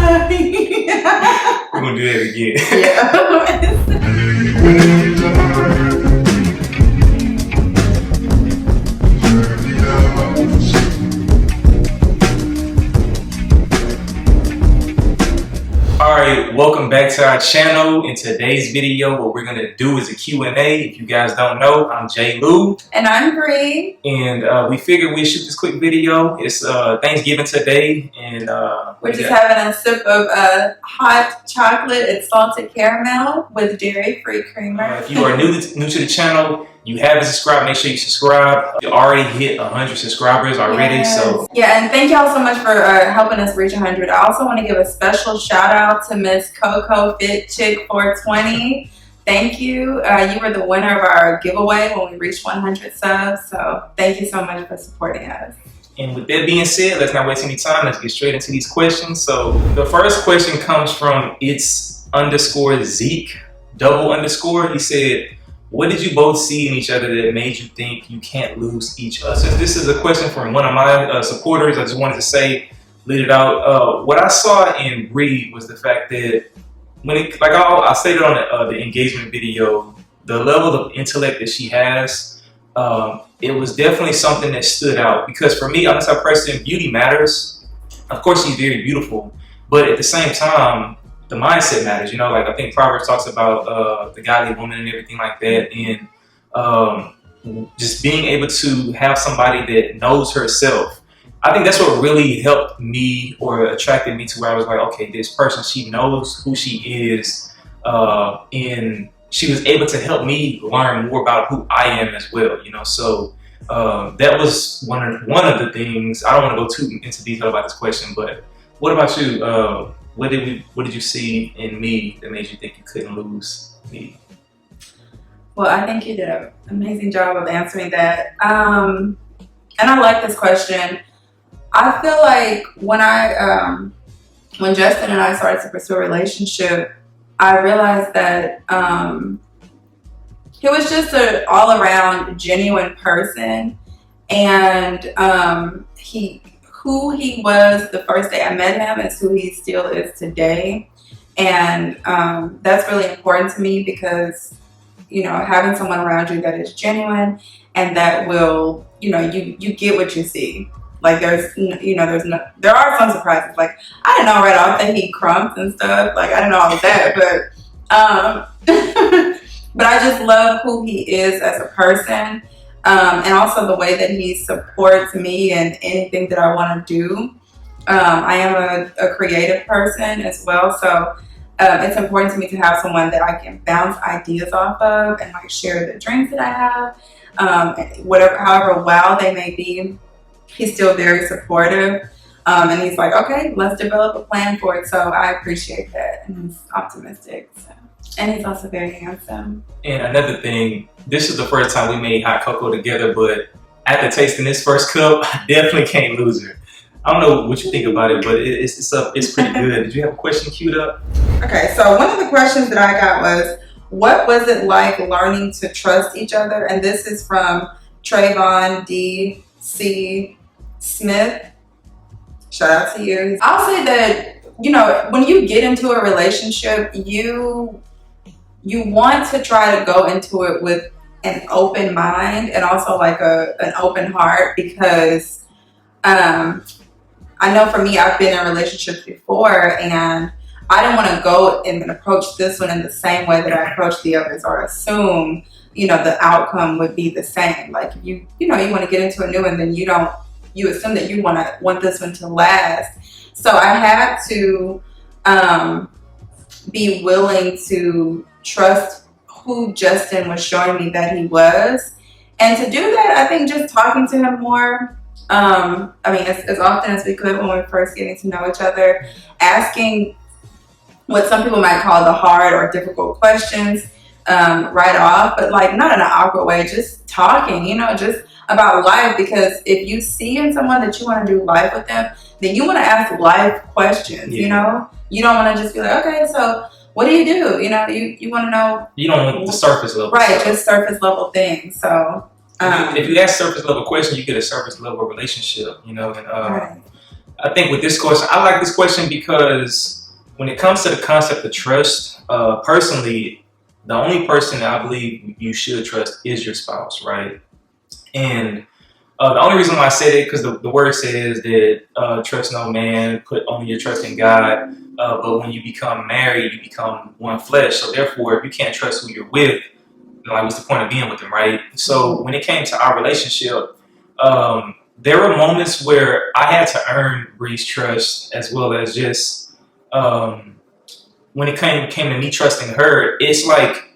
We're gonna do that again. Alright, welcome back to our channel. In today's video, what we're gonna do is a Q&A. If you guys don't know, I'm J. Lou. And I'm Bree. And we figured we'd shoot this quick video. It's Thanksgiving today, and we're just having a sip of hot chocolate and salted caramel with dairy-free creamer. If you are new to the channel, you haven't subscribed, make sure you subscribe. You already hit 100 subscribers already, yes. So yeah, and thank y'all so much for helping us reach 100. I also want to give a special shout out to Miss Coco Fit Chick 420. Thank you. You were the winner of our giveaway when we reached 100 subs. So thank you so much for supporting us. And with that being said, let's not waste any time. Let's get straight into these questions. So the first question comes from _Zeke _. He said, what did you both see in each other that made you think you can't lose each other? Since this is a question from one of my supporters, I just wanted to say, lead it out. What I saw in Bree was the fact that when it, like I stated on the engagement video, the level of intellect that she has, it was definitely something that stood out. Because for me, I'm the type of person, beauty matters. Of course, she's very beautiful, but at the same time, the mindset matters. You know, like I think Proverbs talks about the godly woman and everything like that, and just being able to have somebody that knows herself. I think that's what really helped me or attracted me to where I was like, okay, this person, she knows who she is, and she was able to help me learn more about who I am as well. You know, so that was one of the things. I don't want to go too into detail about this question, but what about you? What did you see in me that made you think you couldn't lose me? Well, I think you did an amazing job of answering that. And I like this question. I feel like when Justin and I started to pursue a relationship, I realized that he was just an all-around genuine person, and who he was the first day I met him is who he still is today. And that's really important to me because, you know, having someone around you that is genuine and that will, you know, you get what you see. Like there are some surprises. Like I didn't know right off that he crumps and stuff. Like I didn't know all of that, but but I just love who he is as a person. And also the way that he supports me in anything that I want to do. I am a creative person as well, so it's important to me to have someone that I can bounce ideas off of and like share the dreams that I have. However wild they may be, he's still very supportive. And he's like, okay, let's develop a plan for it. So I appreciate that, and he's optimistic. So. And he's also very handsome. And another thing, this is the first time we made hot cocoa together, but after tasting this first cup, I definitely can't lose her. I don't know what you think about it, but it's pretty good. Did you have a question queued up? Okay, so one of the questions that I got was, what was it like learning to trust each other? And this is from Trayvon D.C. Smith. Shout out to you. I'll say that, you know, when you get into a relationship, you want to try to go into it with an open mind and also like an open heart, because I know for me, I've been in relationships before and I didn't want to go and approach this one in the same way that I approached the others, or assume, you know, the outcome would be the same. Like you want to get into a new one, then you assume that you want this one to last. So I had to be willing to trust who Justin was showing me that he was. And to do that, I think just talking to him more, I mean, as often as we could when we were first getting to know each other, asking what some people might call the hard or difficult questions right off, but like not in an awkward way, just talking, you know, just about life. Because if you see in someone that you want to do life with them, then you want to ask life questions, you know? You don't want to just be like, okay, so what do? You know, you want to know. You don't want the surface level. Right, stuff. Just surface level things. So if you ask surface level questions, you get a surface level relationship, you know. And right. I think with this question, I like this question because when it comes to the concept of trust, personally, the only person that I believe you should trust is your spouse, right? And the only reason why I say that because the word says that trust no man, put only your trust in God. But when you become married, you become one flesh. So therefore, if you can't trust who you're with, like what's the point of being with them, right? So when it came to our relationship, there were moments where I had to earn Bree's trust as well as just when it came to me trusting her. It's like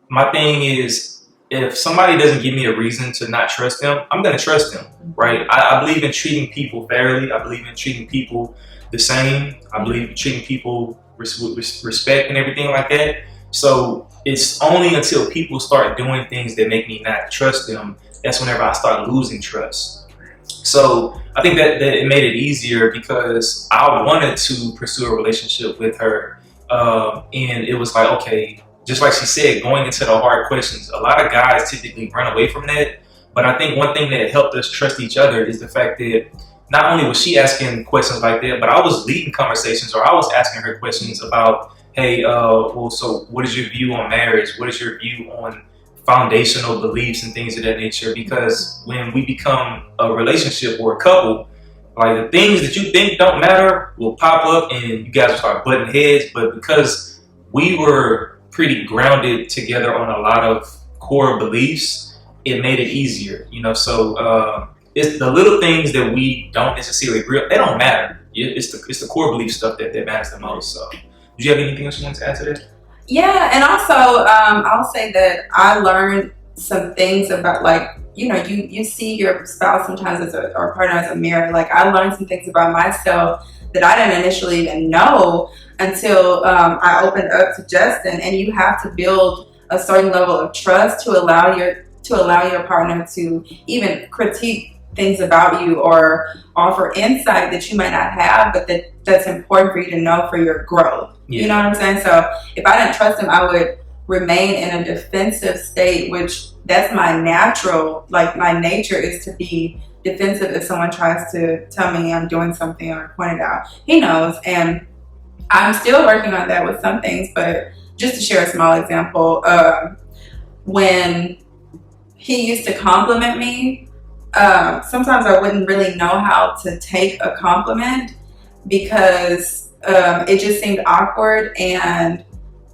my thing is if somebody doesn't give me a reason to not trust them, I'm gonna trust them, right? I believe in treating people fairly. I believe in treating people the same. I believe in treating people with respect and everything like that. So it's only until people start doing things that make me not trust them that's whenever I start losing trust. So I think that it made it easier because I wanted to pursue a relationship with her, and it was like, okay, just like she said, going into the hard questions. A lot of guys typically run away from that, but I think one thing that helped us trust each other is the fact that not only was she asking questions like that, but I was leading conversations, or I was asking her questions about, hey, well, so what is your view on marriage? What is your view on foundational beliefs and things of that nature? Because when we become a relationship or a couple, like the things that you think don't matter will pop up and you guys will start butting heads. But because we were pretty grounded together on a lot of core beliefs, it made it easier, you know. So it's the little things that we don't necessarily agree on, they don't matter. It's the core belief stuff that matters the most. So do you have anything else you want to add to that? Yeah, and also I'll say that I learned some things about, like, you know, you see your spouse sometimes as or partner as a mirror. Like, I learned some things about myself that I didn't initially even know until I opened up to Justin. And you have to build a certain level of trust to allow your partner to even critique things about you or offer insight that you might not have, but that's important for you to know for your growth. Yeah. You know what I'm saying? So if I didn't trust him, I would remain in a defensive state, which that's my natural, like my nature is to be defensive if someone tries to tell me I'm doing something or point it out. He knows, and I'm still working on that with some things, but just to share a small example, when he used to compliment me, sometimes I wouldn't really know how to take a compliment because it just seemed awkward, and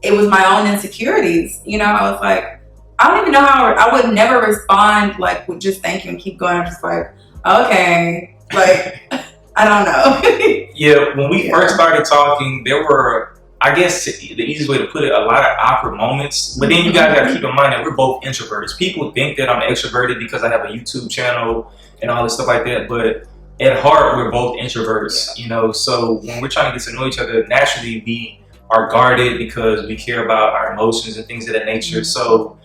it was my own insecurities. You know, I was like, I don't even know how, I would never respond like with just thank you and keep going. I'm just like, okay, like, I don't know. Yeah, when we first started talking, there were, I guess the easiest way to put it, a lot of awkward moments. But then you guys got to keep in mind that we're both introverts. People think that I'm extroverted because I have a YouTube channel and all this stuff like that. But at heart, we're both introverts, you know. So when we're trying to get to know each other, naturally we are guarded because we care about our emotions and things of that nature. So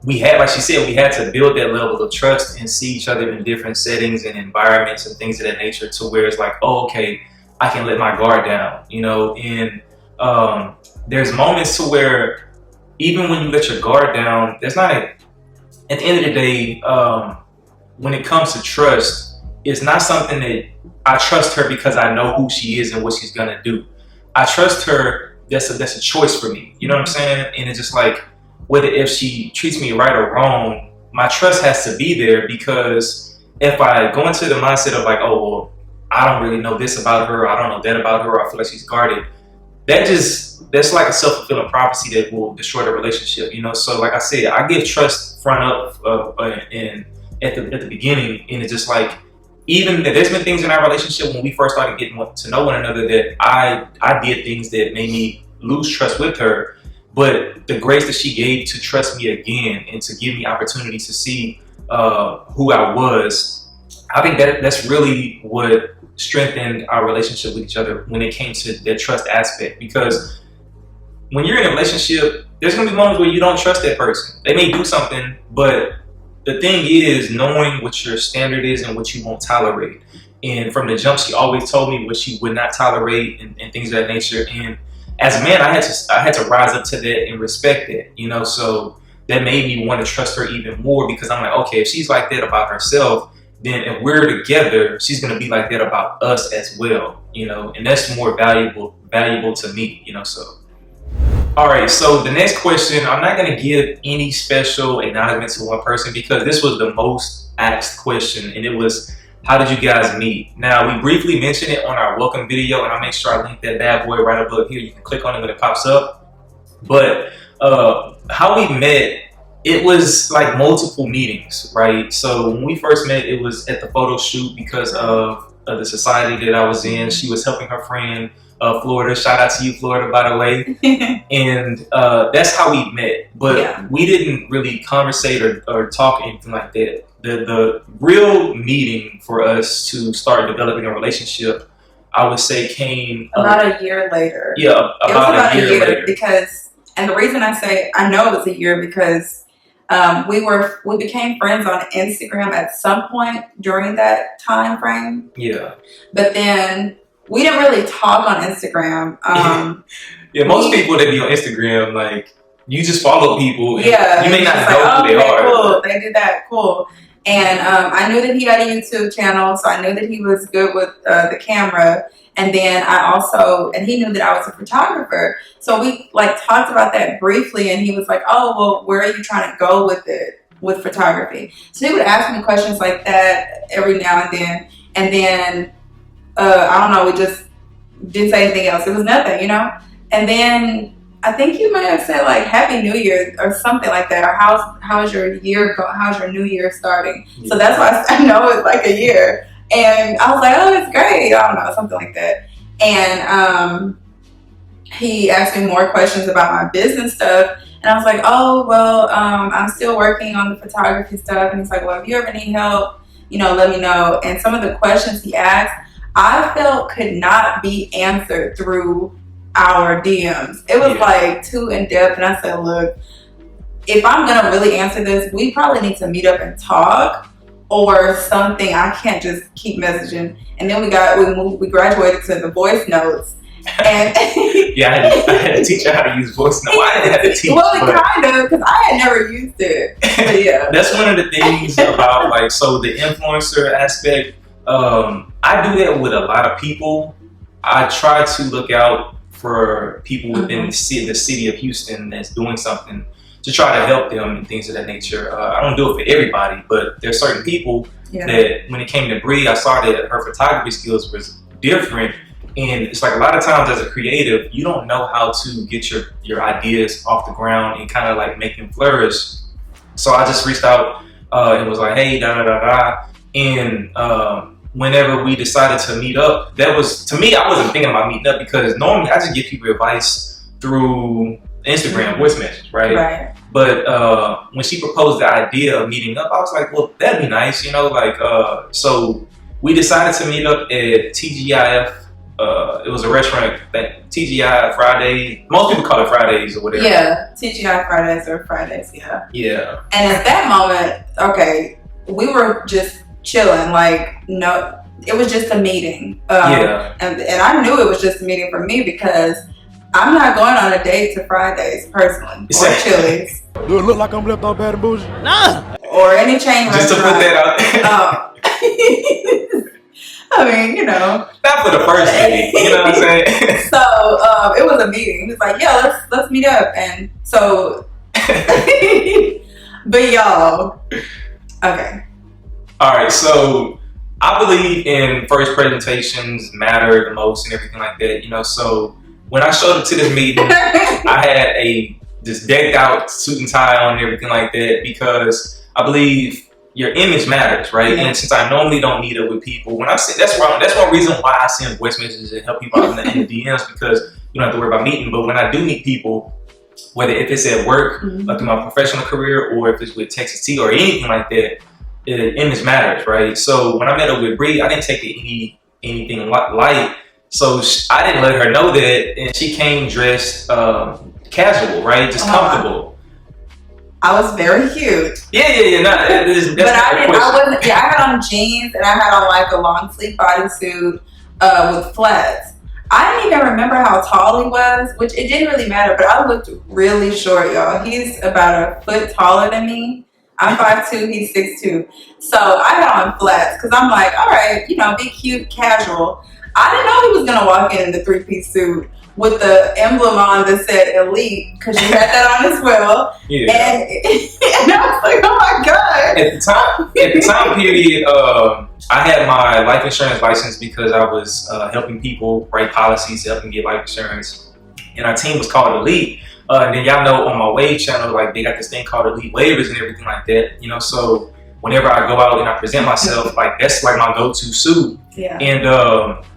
we had, like she said, we had to build that level of trust and see each other in different settings and environments and things of that nature to where it's like, oh, okay, I can let my guard down, you know. And there's moments to where even when you let your guard down, there's not at the end of the day, when it comes to trust, it's not something that I trust her because I know who she is and what she's gonna do. I trust her, that's a choice for me, you know what I'm saying? And it's just like, whether if she treats me right or wrong, my trust has to be there, because if I go into the mindset of like, oh, well, I don't really know this about her, I don't know that about her, I feel like she's guarded, that's like a self-fulfilling prophecy that will destroy the relationship, you know? So like I said, I give trust front up and at the beginning, and it's just like, even there's been things in our relationship when we first started getting to know one another that I did things that made me lose trust with her, but the grace that she gave to trust me again and to give me opportunity to see who I was, I think that's really what strengthened our relationship with each other when it came to the trust aspect. Because when you're in a relationship, there's gonna be moments where you don't trust that person. They may do something, but the thing is knowing what your standard is and what you won't tolerate. And from the jump, she always told me what she would not tolerate and things of that nature. And as a man, I had to rise up to that and respect that, you know. So that made me want to trust her even more, because I'm like, okay, if she's like that about herself, then if we're together, she's gonna be like that about us as well, you know, and that's more valuable to me, you know. So all right, so the next question, I'm not gonna give any special acknowledgement to one person because this was the most asked question, and it was, how did you guys meet? Now, we briefly mentioned it on our welcome video, and I'll make sure I link that bad boy right above here. You can click on it when it pops up. But how we met, it was like multiple meetings, right? So when we first met, it was at the photo shoot because of the society that I was in. She was helping her friend, Florida. Shout out to you, Florida, by the way. And that's how we met. But we didn't really conversate or talk anything like that. The real meeting for us to start developing a relationship, I would say, came about a year later. Yeah, about a year later. Because, and the reason I say I know it was a year because we became friends on Instagram at some point during that time frame. Yeah. But then we didn't really talk on Instagram. Yeah, most people that be on Instagram, like, you just follow people. And yeah. You may not know who they are. Cool. They did that. Cool. And I knew that he had a YouTube channel, so I knew that he was good with the camera. And then and he knew that I was a photographer. So we like talked about that briefly, and he was like, oh, well, where are you trying to go with it, with photography? So he would ask me questions like that every now and then. And then, I don't know, we just didn't say anything else. It was nothing, you know? And then I think you might have said like Happy New Year or something like that. Or how's your year how's your new year starting? Yeah. So that's why I know it's like a year. And I was like, oh, it's great. I don't know, something like that. And he asked me more questions about my business stuff. And I was like, oh, well, I'm still working on the photography stuff. And he's like, well, if you ever need help, you know, let me know. And some of the questions he asked, I felt could not be answered through our DMs. It was like too in depth. And I said, look, if I'm going to really answer this, we probably need to meet up and talk. Or something. I can't just keep messaging. And then we graduated to the voice notes. And yeah, I had to teach you how to use voice notes. I didn't have to teach. Well, kind of, because I had never used it. But yeah, that's one of the things about like, so the influencer aspect. I do that with a lot of people. I try to look out for people within the city of Houston that's doing something, to try to help them and things of that nature. I don't do it for everybody, but there's certain people that when it came to Bree, I saw that her photography skills was different. And it's like a lot of times as a creative, you don't know how to get your ideas off the ground and kind of like make them flourish. So I just reached out and was like, hey, da da da da. And whenever we decided to meet up, that was, to me, I wasn't thinking about meeting up because normally I just give people advice through Instagram voice message, right? But when she proposed the idea of meeting up, I was like, well, that'd be nice, you know, like, so we decided to meet up at TGIF. It was a restaurant that TGI Friday, most people call it Fridays or whatever. Yeah, TGI Fridays or Fridays, yeah. Yeah. And at that moment, okay, we were just chilling, like, no, it was just a meeting. And I knew it was just a meeting for me because I'm not going on a date to Fridays personally, or Chili's. Do it look like I'm left out bad and bougie? Nah. Or any chain restaurant. Just to put that out there. I mean, you know. Not for the first meeting, you know what I'm saying? So, it was a meeting. He was like, yeah, let's meet up. And so, but y'all, okay. All right, so I believe in first presentations matter the most and everything like that, you know, so when I showed up to this meeting, I had this decked out suit and tie on and everything like that because I believe your image matters, right? Yeah. And since I normally don't meet up with people, when I say that's one reason why I send voice messages and help people out in the DMs because you don't have to worry about meeting. But when I do meet people, whether if it's at work, or through my professional career, or if it's with Texas Tea or anything like that, image matters, right? So when I met up with Bree, I didn't take it anything light. So I didn't let her know that, and she came dressed casual, right? Just comfortable. I was very cute. Yeah. I wasn't. Yeah, I had on jeans and I had on like a long sleeve bodysuit with flats. I didn't even remember how tall he was, which it didn't really matter. But I looked really short, y'all. He's about a foot taller than me. I'm 5'2", he's 6'2". So I had on flats because I'm like, all right, be cute, casual. I didn't know he was gonna walk in the 3-piece suit with the emblem on that said Elite, because you had that on as well. Yeah. And I was like, oh my God. At the time period, I had my life insurance license because I was helping people write policies, helping get life insurance. And our team was called Elite. And then y'all know on my Wave channel, like they got this thing called Elite Waivers and everything like that. So whenever I go out and I present myself, like that's like my go-to suit. Yeah. And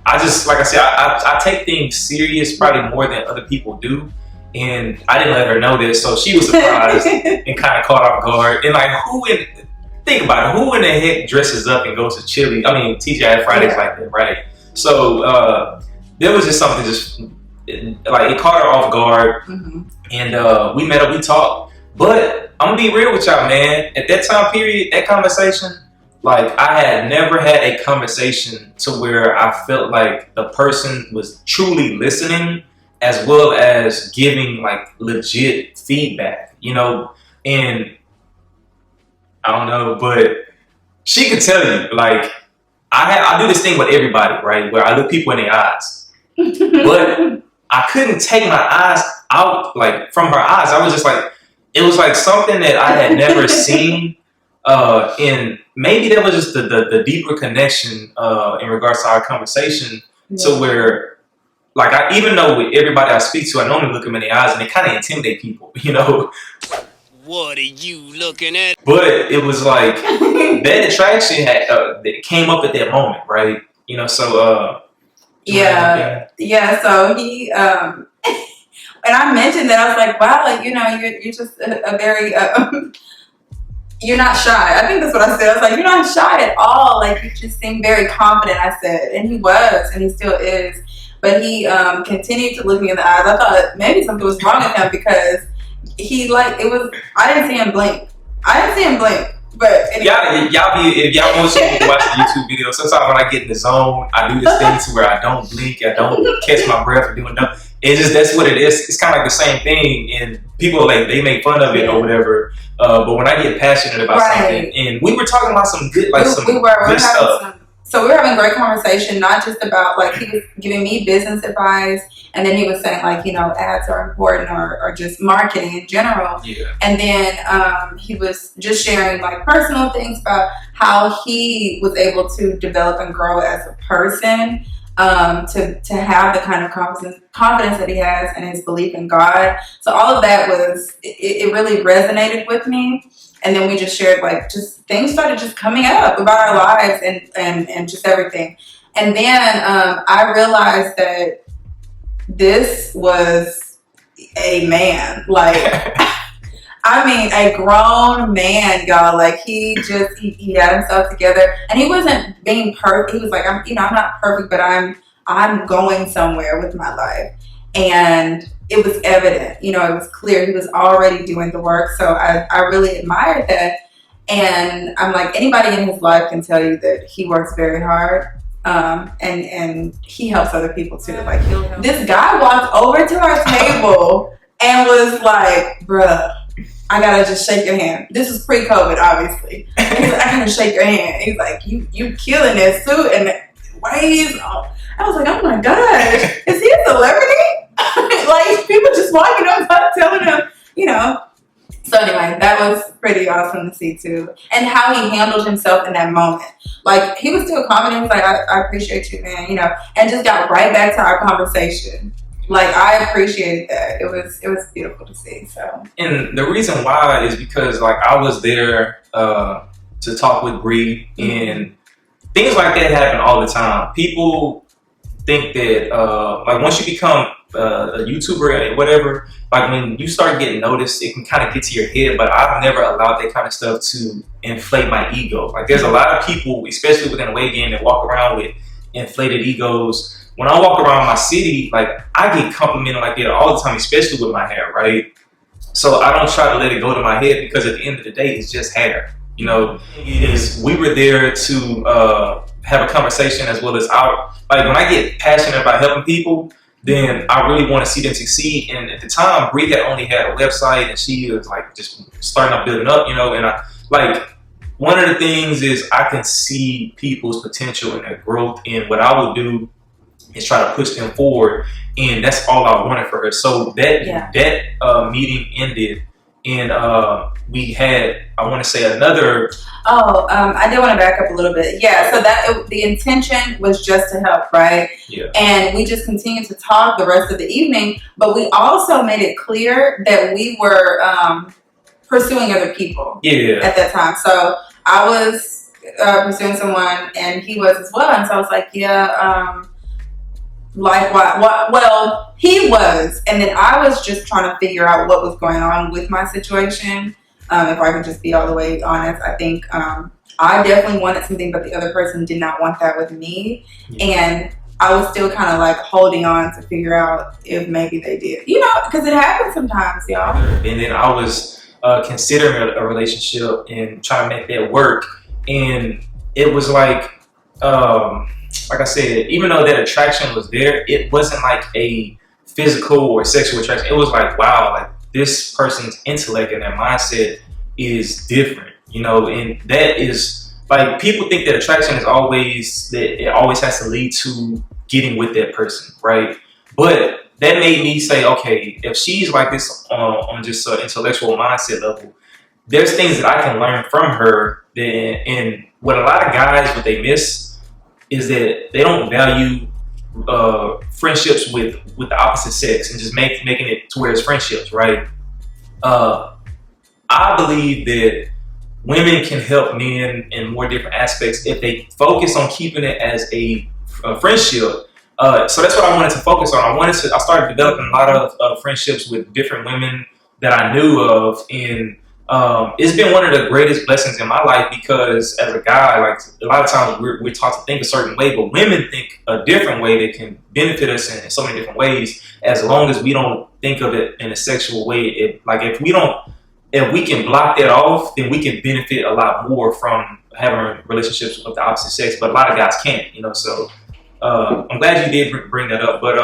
I just, like I said, I take things serious probably more than other people do. And I didn't let her know this, so she was surprised and kind of caught off guard. And like, think about it, who in the heck dresses up and goes to Chili? I mean, TGI Fridays like that, right? So there was just something like it caught her off guard. Mm-hmm. And we met up, we talked. But I'm gonna be real with y'all, man. At that time period, that conversation, like I had never had a conversation to where I felt like the person was truly listening as well as giving like legit feedback, and I don't know, but she could tell you, like I do this thing with everybody, right? Where I look people in the eyes, but I couldn't take my eyes out like from her eyes. I was just like, it was like something that I had never seen. And maybe that was just the deeper connection in regards to our conversation, to where, like, even though with everybody I speak to, I normally look them in the eyes and they kind of intimidate people, What are you looking at? But it was like that attraction that came up at that moment, right? So yeah. So he and I mentioned that I was like, wow, like you're just a very you're not shy. I think that's what I said. I was like, you're not shy at all. Like you just seem very confident. I said, and he was, and he still is. But he continued to look me in the eyes. I thought maybe something was wrong with him because he I didn't see him blink. But anyway. if y'all want to watch the YouTube video, sometimes when I get in the zone, I do this thing to where I don't blink, I don't catch my breath or doing nothing. It's just, that's what it is. It's kind of like the same thing, and people like they make fun of it or whatever. But when I get passionate about something, and we were talking about some good, like good stuff. So we were having a great conversation, not just about like he was giving me business advice, and then he was saying like ads are important or just marketing in general. Yeah. And then he was just sharing like personal things about how he was able to develop and grow as a person, to have the kind of confidence that he has and his belief in God. So all of that it really resonated with me. And then we just shared like just things started just coming up about our lives and just everything. And then I realized that this was a man, like I mean a grown man, y'all. Like he had himself together, and he wasn't being perfect. He was like, I'm not perfect, but I'm going somewhere with my life. And it was evident, it was clear he was already doing the work. So I really admired that. And I'm like, anybody in his life can tell you that he works very hard. And he helps other people too. Like this guy walked over to our table and was like, bruh, I gotta just shake your hand. This is pre-COVID, obviously. He's like, I gotta shake your hand. He's like, you killing that suit and the waves. I was like, oh my gosh, is he a celebrity? Like people just walking up telling him, So anyway, that was pretty awesome to see too, and how he handled himself in that moment. Like he was still confident. He was like, I appreciate you, man, and just got right back to our conversation. Like I appreciated that. It was beautiful to see. So, and the reason why is because like I was there to talk with Bree, and things like that happen all the time. People think that like once you become a YouTuber or whatever, like when you start getting noticed, it can kind of get to your head. But I've never allowed that kind of stuff to inflate my ego. Like there's a lot of people, especially within the wave game, that walk around with inflated egos. When I walk around my city, like I get complimented like that all the time, especially with my hair, right? So I don't try to let it go to my head because at the end of the day, it's just hair. We were there to have a conversation as well as like when I get passionate about helping people, then I really want to see them succeed. And at the time, Bree had only had a website and she was like just starting up building up, and like, one of the things is I can see people's potential and their growth, and what I would do is try to push them forward, and that's all I wanted for her. So that meeting ended, and we had, I want to say, another. I did want to back up a little bit. Yeah, so the intention was just to help, right? Yeah. And we just continued to talk the rest of the evening, but we also made it clear that we were pursuing other people. Yeah. At that time, so I was pursuing someone, and he was as well, and so I was like, yeah. Like what? Well, he was, and then I was just trying to figure out what was going on with my situation. If I could just be all the way honest, I think I definitely wanted something, but the other person did not want that with me, and I was still kind of like holding on to figure out if maybe they did, because it happens sometimes, y'all. And then I was considering a relationship and trying to make that work, and it was like I said, even though that attraction was there, it wasn't like a physical or sexual attraction. It was like, wow, like this person's intellect and their mindset is different, and that is like, people think that attraction is always, that it always has to lead to getting with that person, right? But that made me say, okay, if she's like this on just an intellectual mindset level, there's things that I can learn from her. And what a lot of guys, what they miss is that they don't value friendships with the opposite sex and just making it to where it's friendships, right? I believe that women can help men in more different aspects if they focus on keeping it as a friendship. So that's what I wanted to focus on. I started developing a lot of friendships with different women that I knew of, and it's been one of the greatest blessings in my life, because as a guy, like, a lot of times we're taught to think a certain way, but women think a different way that can benefit us in so many different ways, as long as we don't think of it in a sexual way. If we can block that off, then we can benefit a lot more from having relationships with the opposite sex, but a lot of guys can't, so I'm glad you did bring that up. But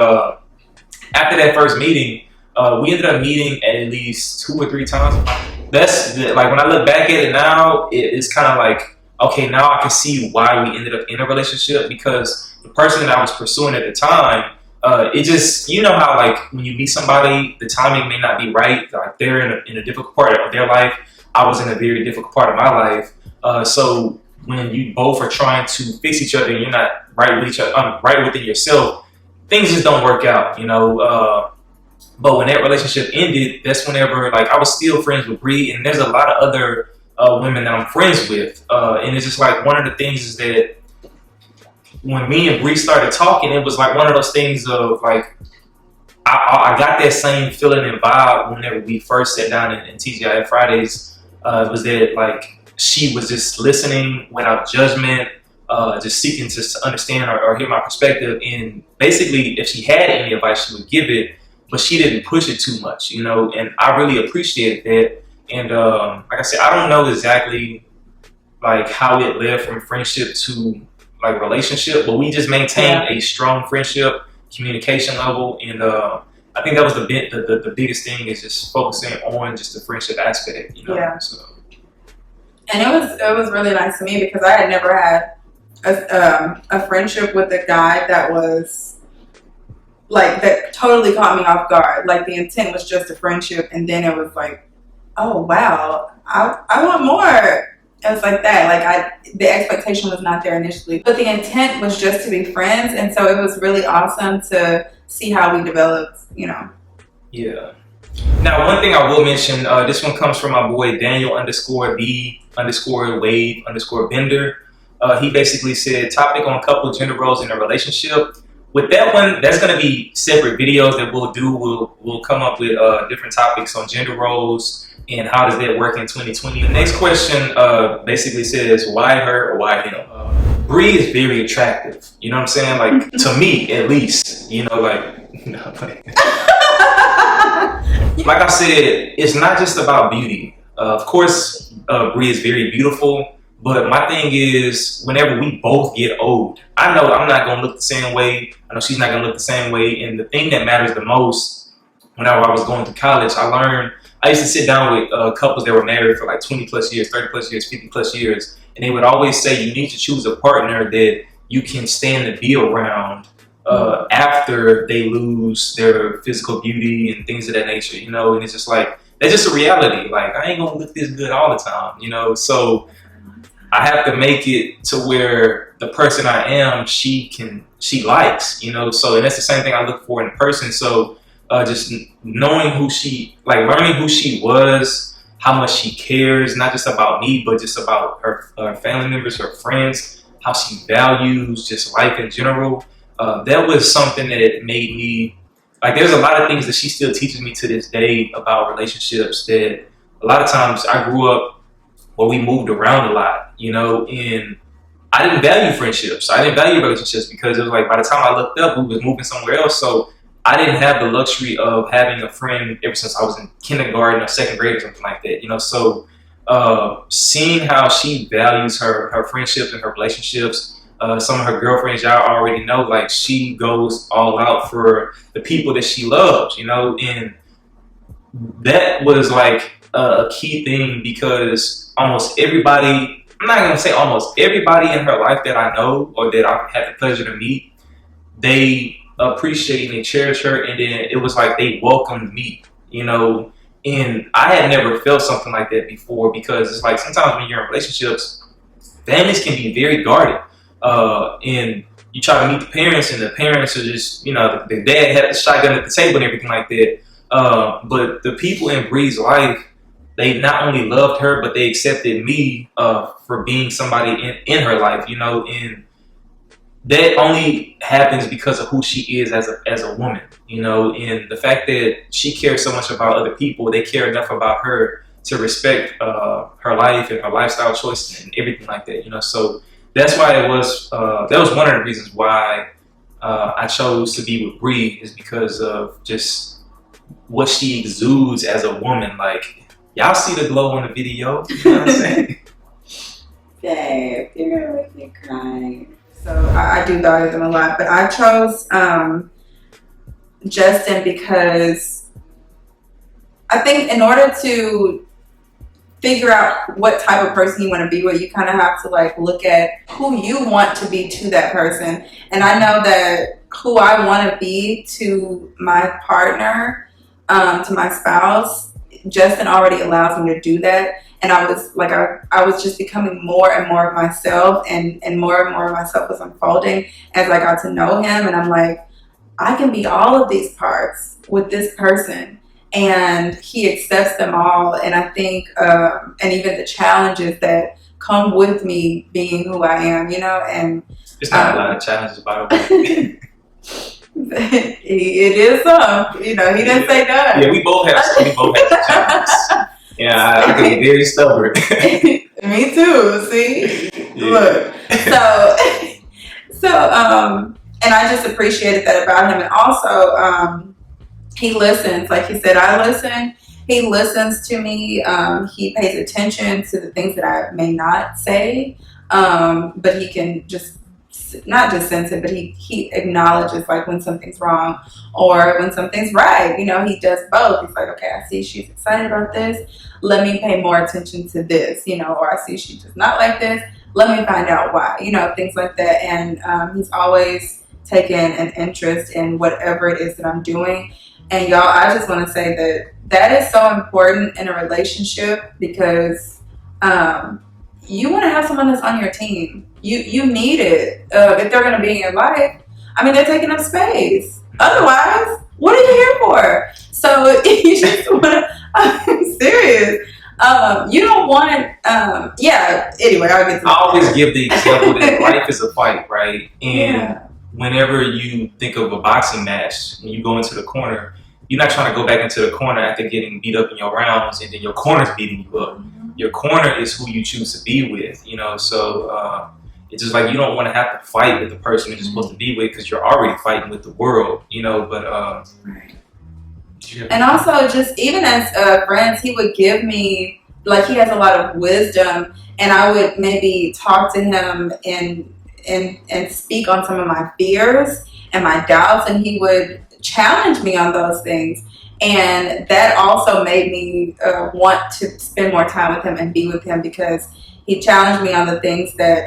after that first meeting, we ended up meeting at least 2 or 3 times. That's like, when I look back at it now, it's kind of like, okay, now I can see why we ended up in a relationship, because the person that I was pursuing at the time, it just, how like when you meet somebody, the timing may not be right. Like, they're in a difficult part of their life. I was in a very difficult part of my life. So when you both are trying to fix each other and you're not right with each other, right within yourself, things just don't work out, But when that relationship ended, that's whenever, like, I was still friends with Bree, and there's a lot of other women that I'm friends with. And it's just like, one of the things is that when me and Bree started talking, it was like one of those things of like, I got that same feeling and vibe whenever we first sat down in TGIF Fridays. Was that, like, she was just listening without judgment, just seeking to understand or hear my perspective. And basically, if she had any advice, she would give it, but she didn't push it too much, and I really appreciated that. And like I said, I don't know exactly like how it led from friendship to like relationship, but we just maintained a strong friendship, communication level, and I think that was the biggest thing, is just focusing on just the friendship aspect, Yeah. So. And it was really nice to me, because I had never had a friendship with a guy that was like, that totally caught me off guard. Like, the intent was just a friendship, and then it was like, oh wow, I want more. It was like that. Like, the expectation was not there initially, but the intent was just to be friends, and so it was really awesome to see how we developed. Yeah. Now, one thing I will mention, this one comes from my boy Daniel _B_Wave_Bender. He basically said, topic on couple gender roles in a relationship. With that one, that's going to be separate videos that we'll do. We'll come up with different topics on gender roles and how does that work in 2020. The next question basically says, why her or why him? Bree is very attractive. You know what I'm saying? Like, to me, at least. Like I said, it's not just about beauty. Of course, Bree is very beautiful. But my thing is, whenever we both get old, I know I'm not going to look the same way. I know she's not going to look the same way. And the thing that matters the most, whenever I was going to college, I learned I used to sit down with couples that were married for like 20 plus years, 30 plus years, 50 plus years, and they would always say you need to choose a partner that you can stand to be around after they lose their physical beauty and things of that nature, you know. And it's just like that's just a reality. Like I ain't gonna look this good all the time, you know. So I have to make it to where the person I am, she likes, you know. So and that's the same thing I look for in a person. So just knowing who she, like learning who she was, how much she cares, not just about me, but just about her family members, her friends, how she values just life in general. That was something that made me, like there's a lot of things that she still teaches me to this day about relationships that a lot of times I grew up where we moved around a lot, you know, and I didn't value friendships. I didn't value relationships because it was like by the time I looked up, we was moving somewhere else. So I didn't have the luxury of having a friend ever since I was in kindergarten or second grade or something like that, you know. So seeing how she values her friendships and her relationships, some of her girlfriends, y'all already know, like she goes all out for the people that she loves, you know, and that was like a key thing because almost everybody, I'm not going to say almost everybody in her life that I know or that I've had the pleasure to meet, they appreciate and they cherish her, and then it was like they welcomed me, you know, and I had never felt something like that before because it's like sometimes when you're in relationships, families can be very guarded. And you try to meet the parents, and the parents are just, you know, the dad had a shotgun at the table and everything like that. But the people in Bree's life, they not only loved her, but they accepted me for being somebody in her life, you know, and that only happens because of who she is as a woman, you know, and the fact that she cares so much about other people, they care enough about her to respect her life and her lifestyle choices and everything like that, you know. So that's why it was that was one of the reasons why I chose to be with Bree, is because of just what she exudes as a woman. Like y'all see the glow on the video, you know what I'm saying? Babe, you're gonna make me cry. So I do value them a lot, but I chose Justin because I think in order to figure out what type of person you want to be with, you kind of have to like look at who you want to be to that person. And I know that who I want to be to my partner, to my spouse, Justin already allows me to do that. And I was like, I was just becoming more and more of myself, and more and more of myself was unfolding as I got to know him. And I'm like, I can be all of these parts with this person, and he accepts them all. And I think, and even the challenges that come with me being who I am, you know, and it's not a lot of challenges, by the way. It is some, you know, he didn't say none. Yeah, we both have challenges. Yeah, I can be very stubborn. Me too. See, yeah. Look. And I just appreciated that about him. And also, he listens. Like he said, I listen. He listens to me. He pays attention to the things that I may not say, but he can just not just sense it, but he acknowledges like when something's wrong or when something's right. You know, he does both. He's like, okay, I see she's excited about this. Let me pay more attention to this, you know, or I see she does not like this. Let me find out why, you know, things like that. And he's always taken an interest in whatever it is that I'm doing. And y'all, I just want to say that is so important in a relationship because you want to have someone that's on your team. You need it if they're going to be in your life. I mean, they're taking up space. Otherwise, what are you here for? So you just want to, I'm serious. You don't want, yeah, anyway, I'll get to that. I always give the example that life is a fight, right? And whenever you think of a boxing match, when you go into the corner, you're not trying to go back into the corner after getting beat up in your rounds and then your corner's beating you up. Mm-hmm. Your corner is who you choose to be with, you know, so it's just like you don't want to have to fight with the person you're supposed to be with because you're already fighting with the world, you know, but right. And also just even as friends, he would give me, like he has a lot of wisdom, and I would maybe talk to him and speak on some of my fears and my doubts, and he would challenged me on those things. And that also made me want to spend more time with him and be with him, because he challenged me on the things that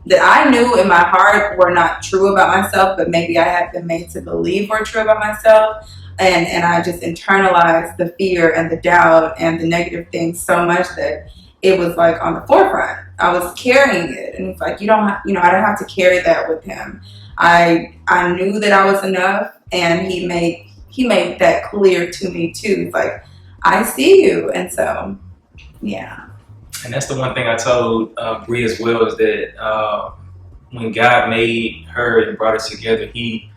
that I knew in my heart were not true about myself, but maybe I had been made to believe were true about myself. And I just internalized the fear and the doubt and the negative things so much that it was like on the forefront. I was carrying it, and it's like, you don't have, I don't have to carry that with him. I knew that I was enough, and he made that clear to me too. It's like, I see you, and so yeah. And that's the one thing I told Bree as well, is that when God made her and brought us together, He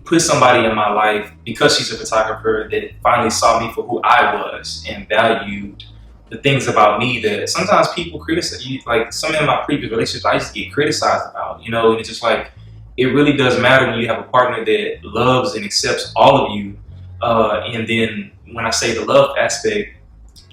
put somebody in my life, because she's a photographer, that finally saw me for who I was and valued the things about me that sometimes people criticize. Like some of my previous relationships, I used to get criticized about, and it's just like, it really does matter when you have a partner that loves and accepts all of you. And then when I say the love aspect,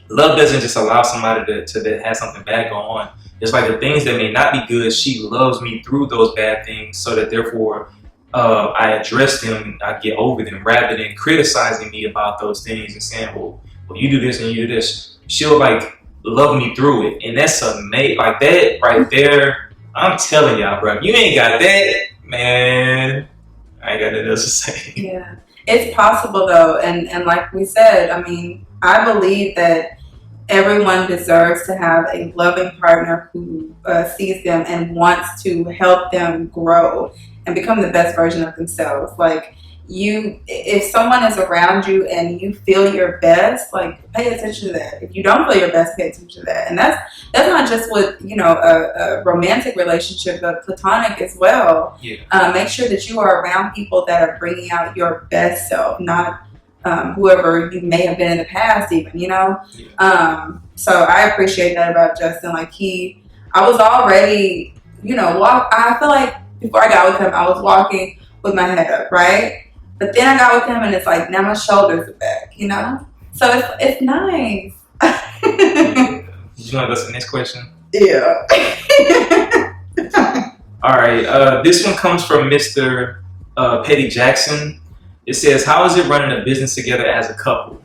love doesn't just allow somebody to have something bad go on. It's like the things that may not be good, she loves me through those bad things, so that therefore I address them, I get over them, rather than criticizing me about those things and saying, well, you do this and you do this. She'll like love me through it. And that's amazing. Like that right there, I'm telling y'all, bro, if you ain't got that, man, I ain't got nothing else to say. Yeah, it's possible though. And like we said, I mean, I believe that everyone deserves to have a loving partner who sees them and wants to help them grow and become the best version of themselves. Like, if someone is around you and you feel your best, like, pay attention to that. If you don't feel your best, pay attention to that. And that's not just with a romantic relationship, but platonic as well. Yeah. Make sure that you are around people that are bringing out your best self, not whoever you may have been in the past, even. Yeah. So I appreciate that about Justin. Like, I was already, I feel like before I got with him, I was walking with my head up, right? But then I got with him, and it's like, now my shoulders are back, So it's nice. You want to go to the next question? Yeah. All right. This one comes from Mr. Petty Jackson. It says, how is it running a business together as a couple?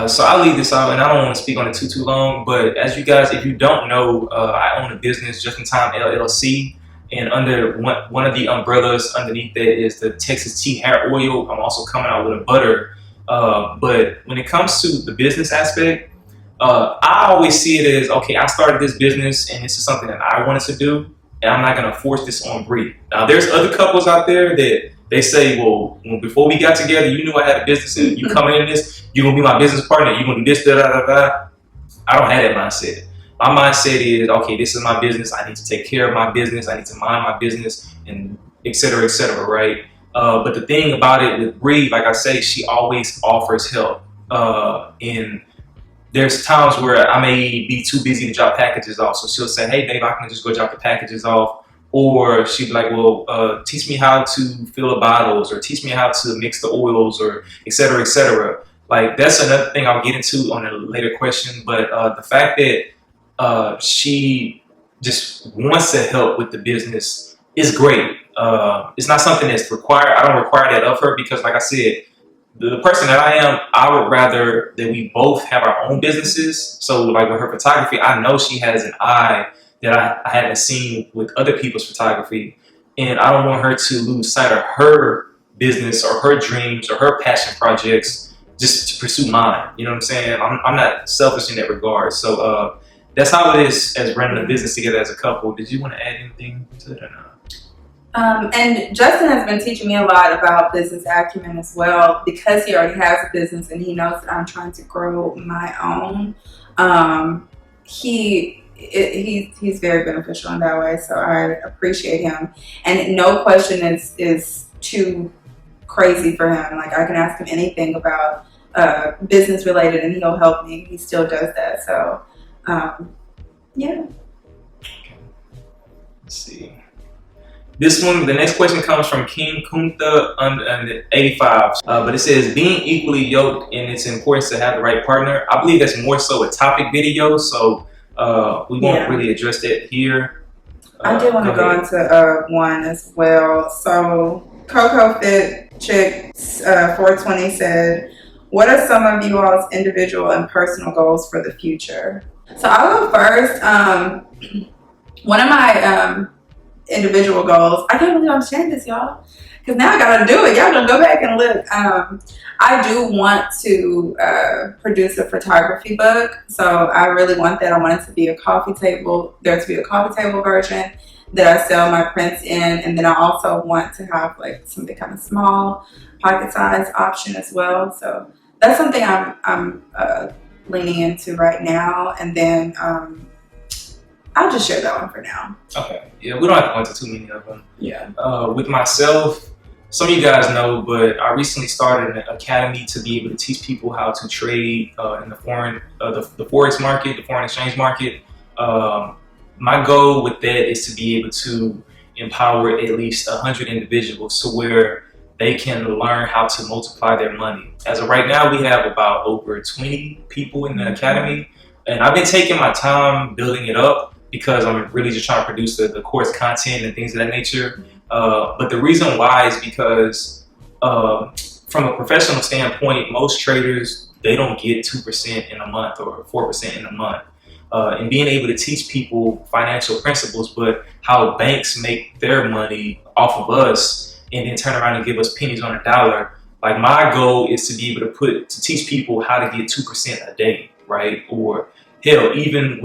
So I'll leave this out, and I don't want to speak on it too long, but as you guys, if you don't know, I own a business, Just in Time LLC. And under one of the umbrellas underneath that is the Texas Tea Hair Oil. I'm also coming out with a butter. But when it comes to the business aspect, I always see it as, okay, I started this business and this is something that I wanted to do, and I'm not going to force this on Bree. Now, there's other couples out there that they say, well, before we got together, you knew I had a business, and you coming in this, you're going to be my business partner, you're going to do this, da, da, da, da. I don't have that mindset. My mindset is, okay, this is my business. I need to take care of my business. I need to mind my business, and et cetera, right? But the thing about it with Bree, like I say, she always offers help. And there's times where I may be too busy to drop packages off. So she'll say, hey, babe, I can just go drop the packages off. Or she'd be like, well, teach me how to fill the bottles, or teach me how to mix the oils, or et cetera, et cetera. Like, that's another thing I'll get into on a later question. But the fact that she just wants to help with the business is great. It's not something that's required. I don't require that of her, because like I said, the person that I am, I would rather that we both have our own businesses. So like with her photography, I know she has an eye that I haven't seen with other people's photography. And I don't want her to lose sight of her business or her dreams or her passion projects just to pursue mine. You know what I'm saying? I'm not selfish in that regard. So that's how it is as running a business together as a couple. Did you want to add anything to it or not? And Justin has been teaching me a lot about business acumen as well, because he already has a business and he knows that I'm trying to grow my own. He's very beneficial in that way, so I appreciate him. And no question is too crazy for him. Like, I can ask him anything about business related, and he'll help me. He still does that. So, yeah. Let's see. This one, the next question comes from King Kunta under 85. But it says, being equally yoked and its importance to have the right partner. I believe that's more so a topic video, so we won't really address that here. I did want to go into one as well. So Coco Fit Chick 420 said, what are some of you all's individual and personal goals for the future? So I'll go first. One of my individual goals, I can't believe I'm sharing this, y'all, because now I gotta do it. Y'all gonna go back and look. I do want to produce a photography book, so I really want that. I want it to be a coffee table, there to be a coffee table version that I sell my prints in, and then I also want to have like something kind of small, pocket size option as well. So that's something I'm leaning into right now, and then I'll just share that one for now. Okay. Yeah, we don't have to go into too many of them. Yeah. With myself, some of you guys know, but I recently started an academy to be able to teach people how to trade in the forex market, the foreign exchange market. My goal with that is to be able to empower at least 100 individuals to where they can learn how to multiply their money. As of right now, we have about over 20 people in the academy, and I've been taking my time building it up because I'm really just trying to produce the course content and things of that nature. But the reason why is because from a professional standpoint, most traders, they don't get 2% in a month or 4% in a month. And being able to teach people financial principles, but how banks make their money off of us and then turn around and give us pennies on a dollar. Like, my goal is to be able to teach people how to get 2% a day, right? Or hell, even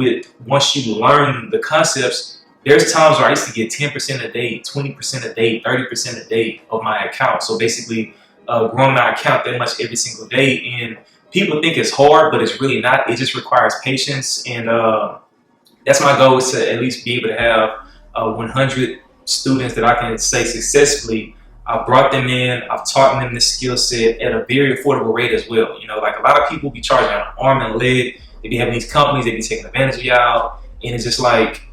once you learn the concepts, there's times where I used to get 10% a day, 20% a day, 30% a day of my account. So basically growing my account that much every single day. And people think it's hard, but it's really not. It just requires patience. And that's my goal, is to at least be able to have 100 students that I can say successfully. I brought them in, I've taught them this skill set at a very affordable rate as well. You know, like, a lot of people be charging an arm and a leg. They be having these companies, they be taking advantage of y'all. And it's just like,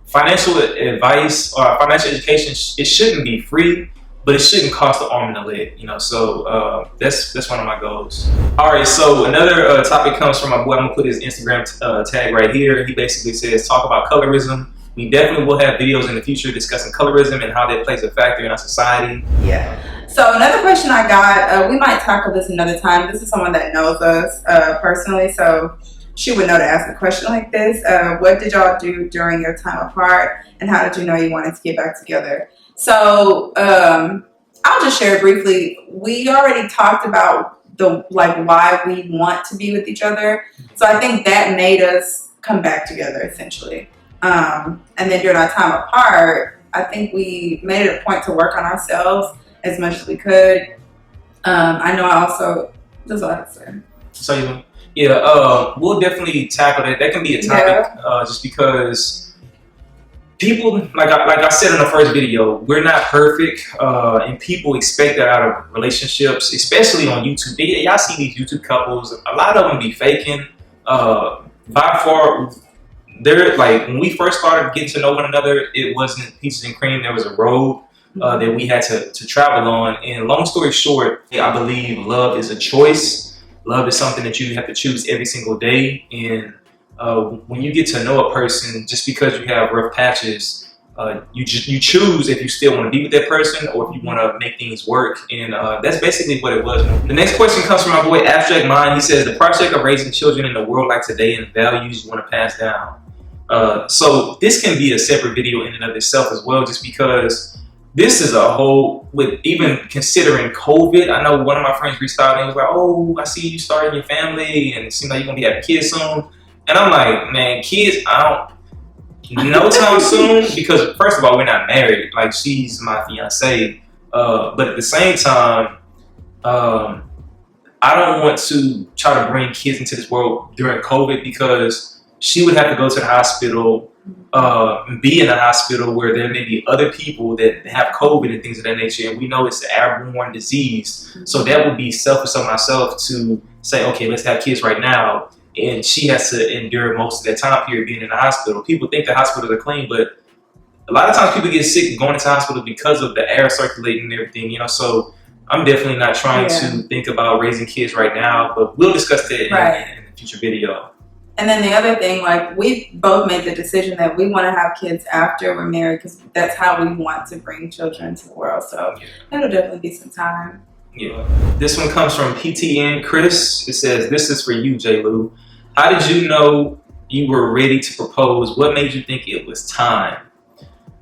financial advice or financial education, it shouldn't be free, but it shouldn't cost an arm and a leg, you know. So that's one of my goals. All right, so another topic comes from my boy. I'm gonna put his Instagram tag right here. He basically says, talk about colorism. We definitely will have videos in the future discussing colorism and how that plays a factor in our society. Yeah. So another question I got, we might tackle this another time. This is someone that knows us personally, so she would know to ask a question like this. What did y'all do during your time apart, and how did you know you wanted to get back together? So I'll just share briefly. We already talked about why we want to be with each other. So I think that made us come back together, essentially. And then during our time apart, I think we made it a point to work on ourselves as much as we could. I know I also, that's all I have to say. So we'll definitely tackle that. That can be a topic, just because people, like I said in the first video, we're not perfect, and people expect that out of relationships, especially on YouTube. Y'all see these YouTube couples, a lot of them be faking. By far, they're like, when we first started getting to know one another, it wasn't peaches and cream. There was a road that we had to travel on. And long story short, I believe love is a choice. Love is something that you have to choose every single day. And when you get to know a person, just because you have rough patches, you choose if you still want to be with that person or if you want to make things work. And that's basically what it was. The next question comes from my boy Abstract Mind. He says, the project of raising children in the world like today and values you want to pass down. So this can be a separate video in and of itself as well, just because this is a whole, with even considering COVID. I know one of my friends reached out and was like, oh, I see you starting your family and it seems like you're going to be having kids soon. And I'm like, man, kids, I don't, no time soon, because first of all, we're not married. Like, she's my fiance. But at the same time, I don't want to try to bring kids into this world during COVID, because she would have to go to the hospital, be in a hospital where there may be other people that have COVID and things of that nature. And we know it's an airborne disease. So that would be selfish of myself to say, okay, let's have kids right now. And she has to endure most of that time period being in the hospital. People think the hospitals are clean, but a lot of times people get sick going into hospital because of the air circulating and everything, you know. So I'm definitely not trying to think about raising kids right now, but we'll discuss that in a future video. And then the other thing, like, we both made the decision that we want to have kids after we're married, because that's how we want to bring children into the world. So it'll definitely be some time. Yeah. This one comes from PTN Chris. It says, "This is for you, J. Lou. How did you know you were ready to propose? What made you think it was time?"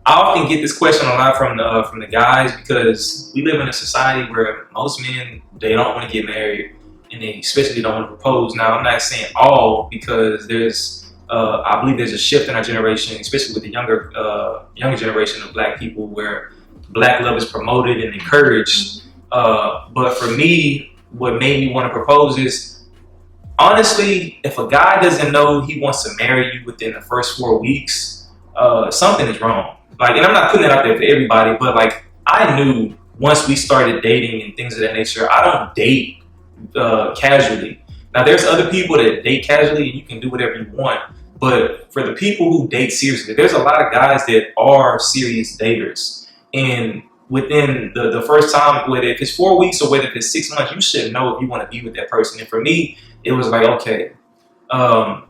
I often get this question a lot from the guys because we live in a society where most men, they don't want to get married, and they especially don't want to propose. Now, I'm not saying all, because there's I believe there's a shift in our generation, especially with the younger generation of Black people, where Black love is promoted and encouraged. But for me, what made me want to propose is, honestly, if a guy doesn't know he wants to marry you within the first 4 weeks, something is wrong. Like, and I'm not putting it out there for everybody, but like, I knew once we started dating and things of that nature, I don't date casually. Now, there's other people that date casually and you can do whatever you want. But for the people who date seriously, there's a lot of guys that are serious daters. And within the first time, whether if it's 4 weeks or whether if it's 6 months, you should know if you want to be with that person. And for me, it was like, okay,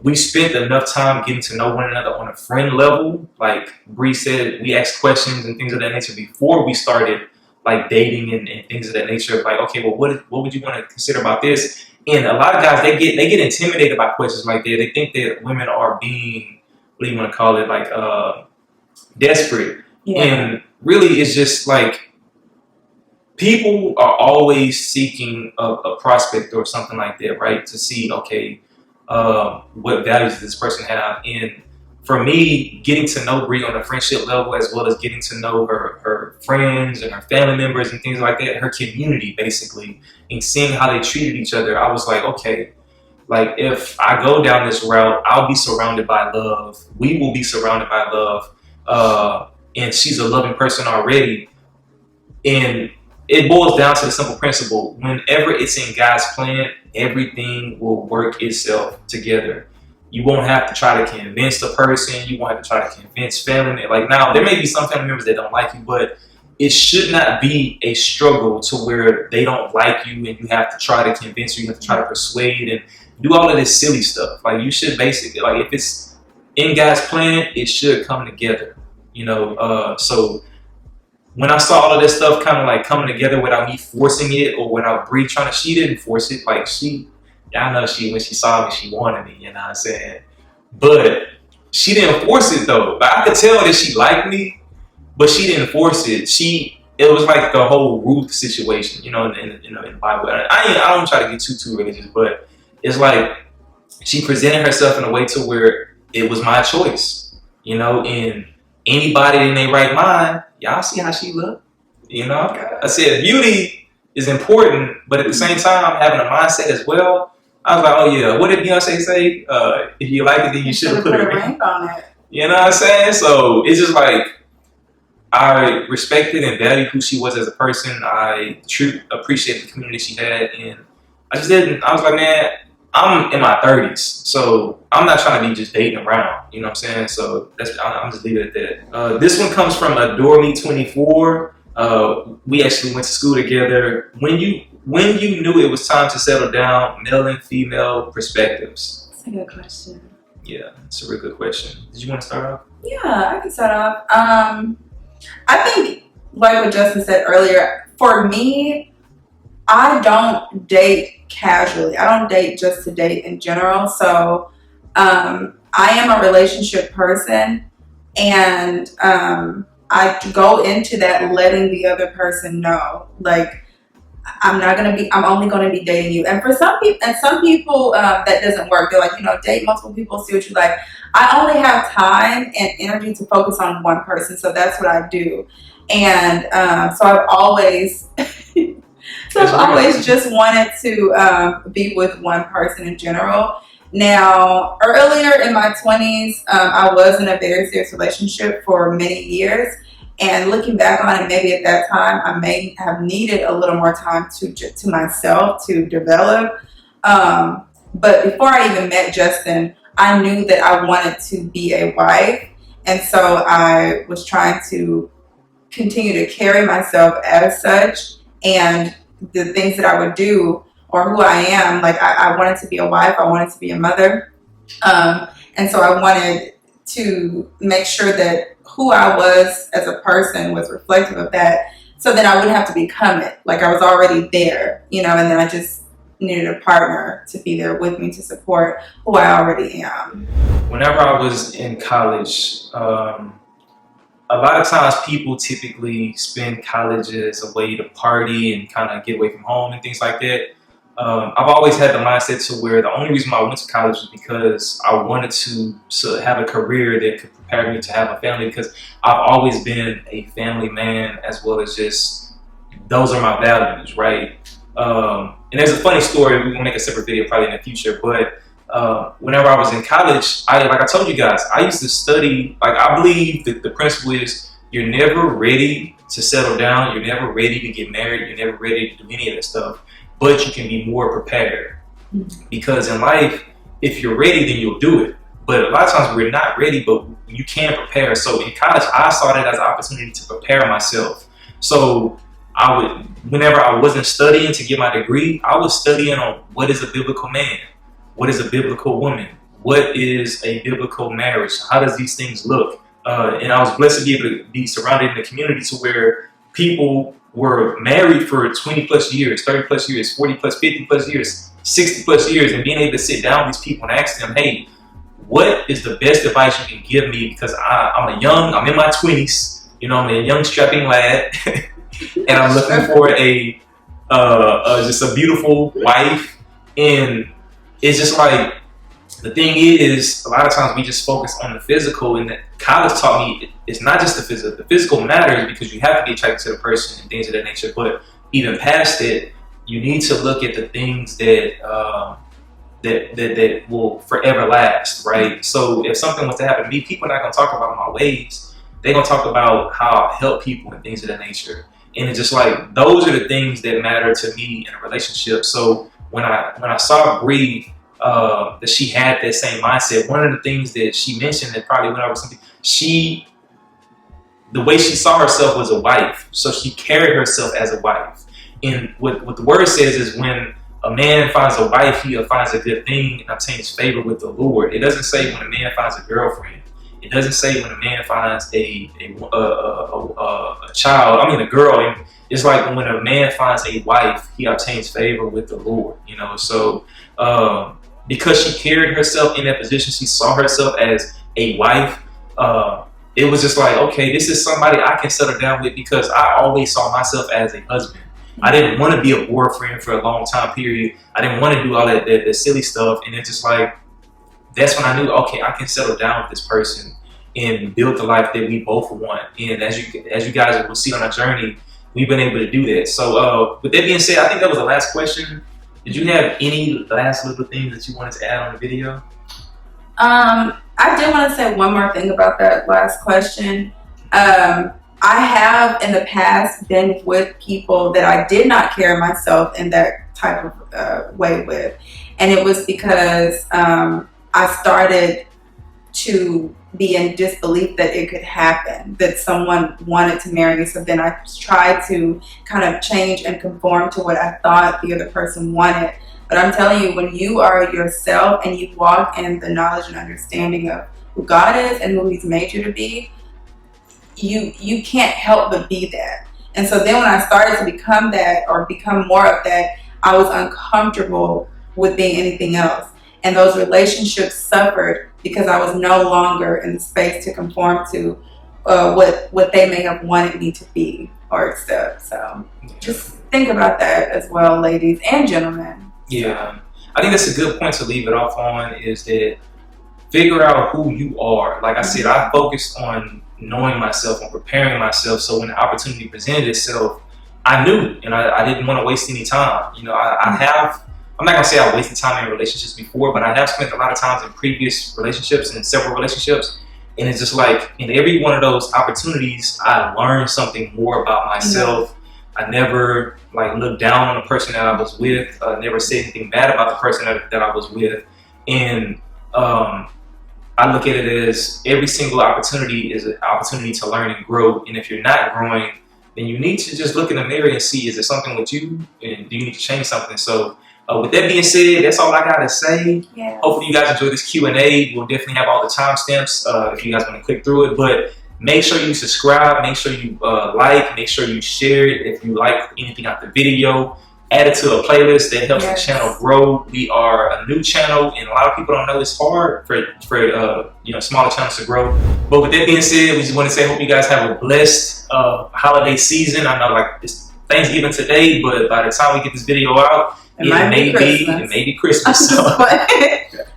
we spent enough time getting to know one another on a friend level. Like Bree said, we asked questions and things of that nature before we started like dating and things of that nature. Like, okay, well, what would you want to consider about this? And a lot of guys, they get intimidated by questions like that. They think that women are being, what do you want to call it, like desperate. Yeah. And really, it's just like, people are always seeking a prospect or something like that, right? To see, okay, what values does this person have? And for me, getting to know Bree on a friendship level, as well as getting to know her friends and her family members and things like that, her community basically, and seeing how they treated each other, I was like, okay, like if I go down this route, I'll be surrounded by love. We will be surrounded by love. And she's a loving person already. And it boils down to the simple principle: whenever it's in God's plan, everything will work itself together. You won't have to try to convince the person. You won't have to try to convince family. Like, now, there may be some family members that don't like you, but it should not be a struggle to where they don't like you and you have to try to convince or you have to try to persuade and do all of this silly stuff. Like, you should basically, like, if it's in God's plan, it should come together. You know, so when I saw all of this stuff kind of like coming together without me forcing it or without Bree trying to, she didn't force it. Like, I know when she saw me, she wanted me, you know what I'm saying? But she didn't force it though. Like, I could tell that she liked me, but she didn't force it. It was like the whole Ruth situation, you know, in the Bible. I don't try to get too religious, but it's like she presented herself in a way to where it was my choice, you know, and anybody in their right mind, y'all see how she looked, you know? I said beauty is important, but at the same time, having a mindset as well. I was like, oh yeah, what did Beyonce say? If you like it, then you should have put a ring on it. You know what I'm saying? So it's just like, I respected and valued who she was as a person. I truly appreciate the community she had, and I was like, man, I'm in my 30s, so I'm not trying to be just dating around, you know what I'm saying? So I'm just leaving it at that. This one comes from Adore Me 24. We actually went to school together. When you knew it was time to settle down, male and female perspectives? That's a good question. Yeah, it's a real good question. Did you want to start off? Yeah, I can start off. I think, like what Justin said earlier, for me, I don't date casually. I don't date just to date in general. So I am a relationship person, and I go into that letting the other person know, like, I'm only going to be dating you. And for some people, that doesn't work. They're like, you know, date multiple people, see what you like. I only have time and energy to focus on one person. So that's what I do. And so I've always just wanted to be with one person in general. Now, earlier in my 20s, I was in a very serious relationship for many years. And looking back on it, maybe at that time, I may have needed a little more time to myself to develop. But before I even met Justin, I knew that I wanted to be a wife. And so I was trying to continue to carry myself as such. And the things that I would do or who I am, like I wanted to be a wife. I wanted to be a mother. And so I wanted to make sure that who I was as a person was reflective of that. so then I wouldn't have to become it. Like I was already there, you know, and then I just needed a partner to be there with me to support who I already am. Whenever I was in college, a lot of times people typically spend college as a way to party and kind of get away from home and things like that. I've always had the mindset to where the only reason why I went to college was because I wanted to have a career that could prepare me to have a family, because I've always been a family man, as well as just those are my values, right? And there's a funny story, we're gonna make a separate video probably in the future, but whenever I was in college, like I told you guys, I used to study. Like I believe that the principle is you're never ready to settle down, you're never ready to get married, you're never ready to do any of that stuff, but you can be more prepared. Because in life, if you're ready, then you'll do it. But a lot of times we're not ready, but you can prepare. So in college, I saw that as an opportunity to prepare myself. So whenever I wasn't studying to get my degree, I was studying on what is a biblical man, what is a biblical woman, what is a biblical marriage, how does these things look? And I was blessed to be able to be surrounded in a community to where people were married for 20 plus years, 30 plus years, 40 plus, 50 plus years, 60 plus years, and being able to sit down with these people and ask them, hey, what is the best advice you can give me? Because I'm in my 20s, you know, I'm a young strapping lad, and I'm looking for just a beautiful wife. And it's just like, the thing is, a lot of times we just focus on the physical, and that college taught me it's not just the physical. The physical matters because you have to be attracted to the person and things of that nature. But even past it, you need to look at the things that that will forever last, right? So if something was to happen to me, people are not gonna talk about my ways. They're gonna talk about how I help people and things of that nature. And it's just like, those are the things that matter to me in a relationship. So when I saw Bree, that she had that same mindset, one of the things that she mentioned that probably went over something, the way she saw herself was a wife. So she carried herself as a wife. And what the word says is, when a man finds a wife, he finds a good thing and obtains favor with the Lord. It doesn't say when a man finds a girlfriend. It doesn't say when a man finds a child. I mean, a girl. And it's like when a man finds a wife, he obtains favor with the Lord. You know, so because she carried herself in that position, she saw herself as a wife. It was just like, okay, this is somebody I can settle down with, because I always saw myself as a husband. I didn't want to be a boyfriend for a long time period. I didn't want to do all that silly stuff. And it's just like, that's when I knew, okay, I can settle down with this person and build the life that we both want. And as you guys will see on our journey, we've been able to do that. So with that being said, I think that was the last question. Did you have any last little things that you wanted to add on the video? I did want to say one more thing about that last question. I have in the past been with people that I did not carry myself in that type of way with. And it was because I started to be in disbelief that it could happen, that someone wanted to marry me. So then I tried to kind of change and conform to what I thought the other person wanted. But I'm telling you, when you are yourself and you walk in the knowledge and understanding of who God is and who He's made you to be, you can't help but be that. And so then when I started to become that, or become more of that, I was uncomfortable with being anything else. And those relationships suffered because I was no longer in the space to conform to what they may have wanted me to be or accept. So just think about that as well, ladies and gentlemen. Yeah, I think that's a good point to leave it off on, is that figure out who you are. Like I said, I focused on knowing myself and preparing myself, so when the opportunity presented itself, I knew, and I didn't want to waste any time. You know, I'm not gonna say I wasted time in relationships before, but I have spent a lot of times in previous relationships and several relationships, and it's just like, in every one of those opportunities, I learned something more about myself. I never looked down on the person that I was with. Never said anything bad about the person that I was with, and I look at it as every single opportunity is an opportunity to learn and grow. And if you're not growing, then you need to just look in the mirror and see, is there something with you, and do you need to change something? So with that being said, that's all I got to say. Yeah. Hopefully you guys enjoyed this Q&A. We'll definitely have all the timestamps if you guys want to click through it. But Make sure you subscribe. Make sure you like. Make sure you share it if you like anything out the video. Add it to a playlist that helps the channel grow. We are a new channel, and a lot of people don't know it's hard for smaller channels to grow. But with that being said, we just want to say, hope you guys have a blessed holiday season. I know like it's Thanksgiving today, but by the time we get this video out, it may be Christmas. So.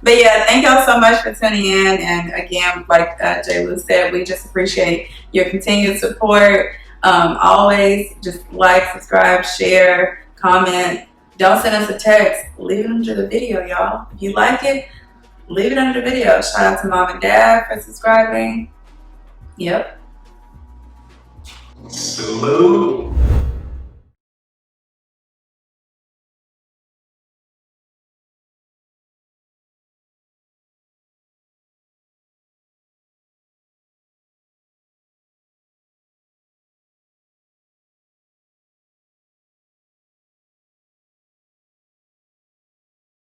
But yeah, thank y'all so much for tuning in. And again, like J. Lou said, we just appreciate your continued support. Always just like, subscribe, share, comment. Don't send us a text. Leave it under the video, y'all. If you like it, leave it under the video. Shout out to Mom and Dad for subscribing. Yep. Salute.